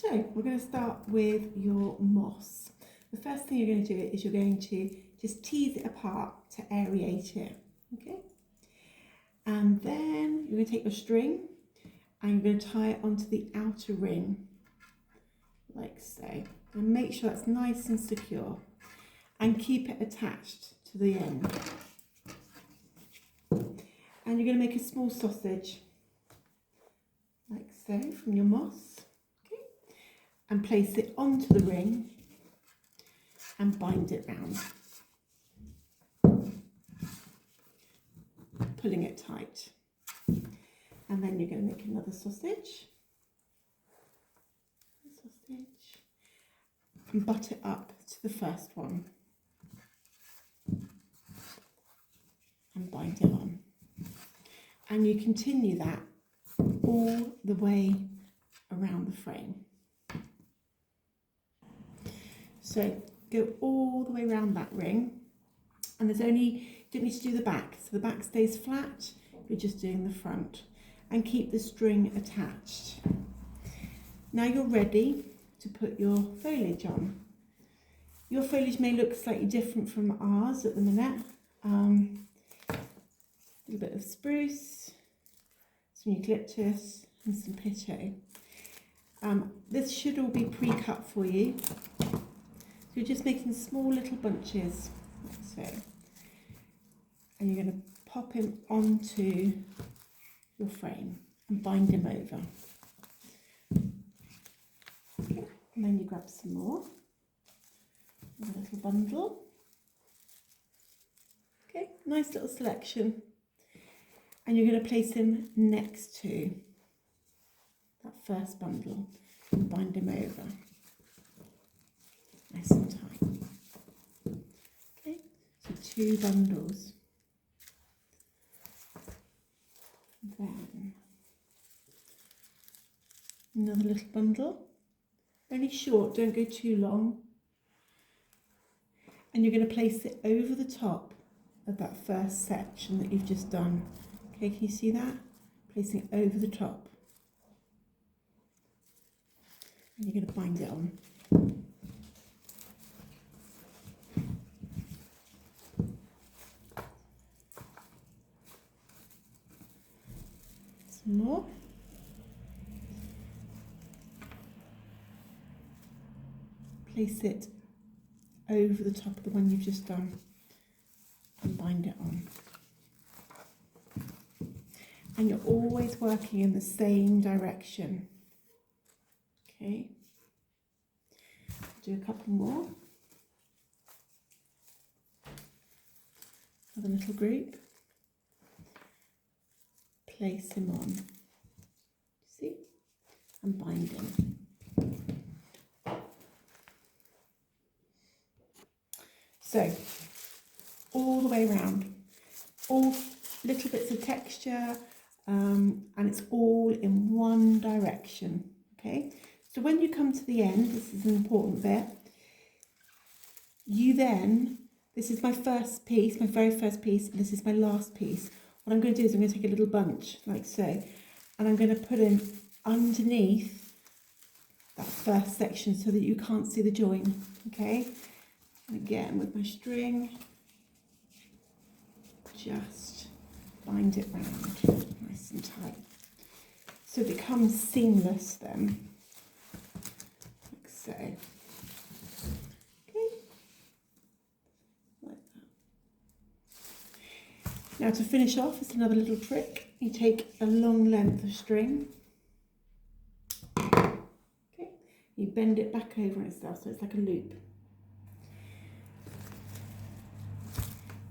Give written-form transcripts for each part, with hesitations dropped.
So we're going to start with your moss. The first thing you're going to do is you're going to just tease it apart to aerate it, okay? And then you're going to take your string and you're going to tie it onto the outer ring, like so. And make sure that's nice and secure and keep it attached to the end. And you're going to make a small sausage, like so, from your moss. And place it onto the ring and bind it round, pulling it tight. And then you're going to make another sausage, and butt it up to the first one and bind it on. And you continue that all the way around the frame. So go all the way around that ring, and you don't need to do the back, so the back stays flat, you're just doing the front, and keep the string attached. Now you're ready to put your foliage on. Your foliage may look slightly different from ours at the minute. A little bit of spruce, some eucalyptus and some pitto. This should all be pre-cut for you. You're just making small little bunches, like so. And you're going to pop him onto your frame and bind him over. Okay. And then you grab some more, a little bundle. Okay, nice little selection. And you're going to place him next to that first bundle and bind him over. Nice and tight. Okay, so 2 bundles. Then another little bundle. Only short, don't go too long. And you're going to place it over the top of that first section that you've just done. Okay, can you see that? Placing it over the top. And you're going to bind it on. More. Place it over the top of the one you've just done and bind it on. And you're always working in the same direction. Okay. Do a couple more. Another little group. Place him on, see, and bind him. So, all the way around, all little bits of texture, and it's all in one direction, okay? So when you come to the end, this is an important bit, this is my first piece, my very first piece, and this is my last piece. What I'm going to do is I'm going to take a little bunch, like so, and I'm going to put him underneath that first section so that you can't see the join, okay? And again, with my string, just bind it round, nice and tight. So it becomes seamless then, like so. Now to finish off, it's another little trick. You take a long length of string, okay, you bend it back over itself so it's like a loop.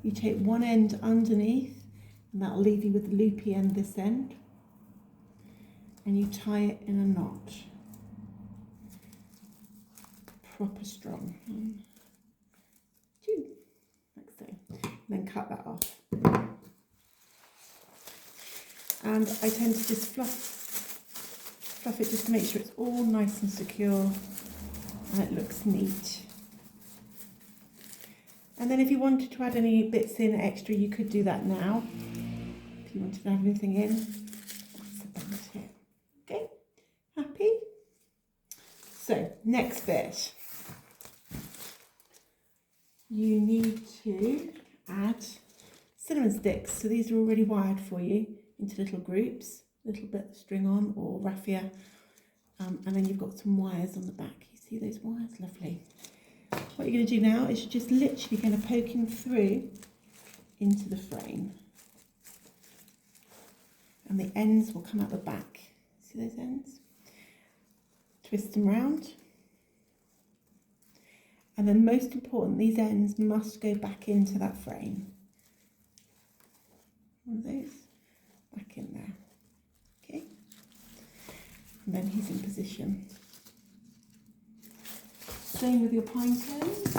You take one end underneath and that'll leave you with the loopy end this end, and you tie it in a knot, proper strong. 1, 2, like so, and then cut that off. And I tend to just fluff it just to make sure it's all nice and secure and it looks neat. And then if you wanted to add any bits in extra, you could do that now. If you wanted to add anything in, that's about it. Okay, happy? So next bit, you need to add cinnamon sticks. So these are already wired for you into little groups, a little bit of string on or raffia, and then you've got some wires on the back. You see those wires? Lovely. What you're going to do now is you're just literally going to poke them through into the frame, and the ends will come out the back. See those ends? Twist them round, and then most important, these ends must go back into that frame. One of those back in there. Okay, and then he's in position. Same with your pine cones.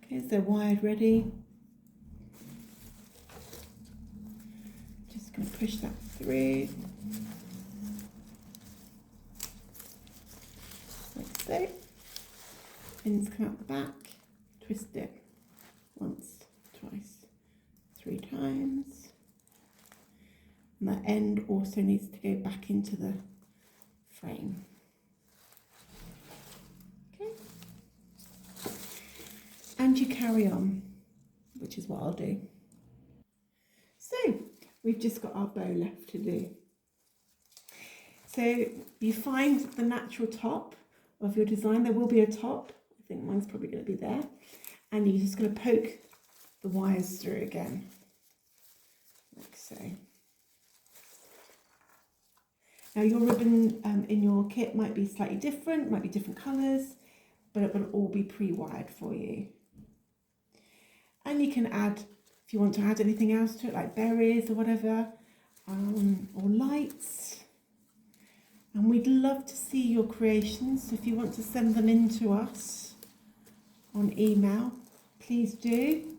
Okay, so they're wired ready. Just going to push that through. Like so. Ends come out the back. Twist it once, twice, 3 times. And that end also needs to go back into the frame. And you carry on, which is what I'll do. So we've just got our bow left to do. So you find the natural top of your design. There will be a top. I think mine's probably going to be there. And you're just going to poke the wires through again, like so. Now your ribbon in your kit might be slightly different, might be different colours, but it will all be pre-wired for you. And you can add, if you want to add anything else to it, like berries or whatever, or lights. And we'd love to see your creations. So if you want to send them in to us on email, please do.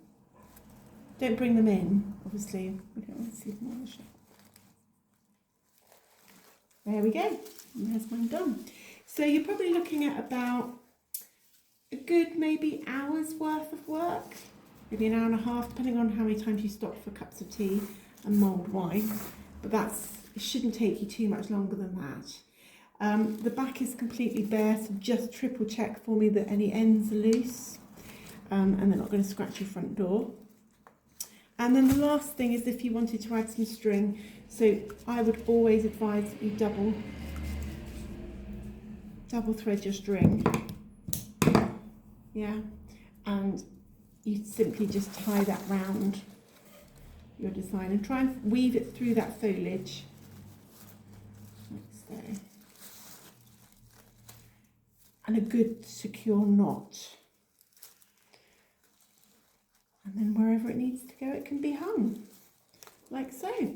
Don't bring them in, obviously. We don't want to see them on the shelf. There we go. And there's mine done. So you're probably looking at about a good maybe hour's worth of work. Maybe an hour and a half, depending on how many times you stop for cups of tea and mulled wine. But it shouldn't take you too much longer than that. The back is completely bare, so just triple check for me that any ends are loose and they're not going to scratch your front door. And then the last thing is if you wanted to add some string. So I would always advise that you double thread your string. Yeah, and you simply just tie that round your design and try and weave it through that foliage, like so. And a good secure knot. And then wherever it needs to go, it can be hung, like so.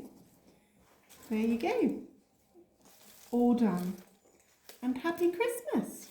There you go. All done. And happy Christmas.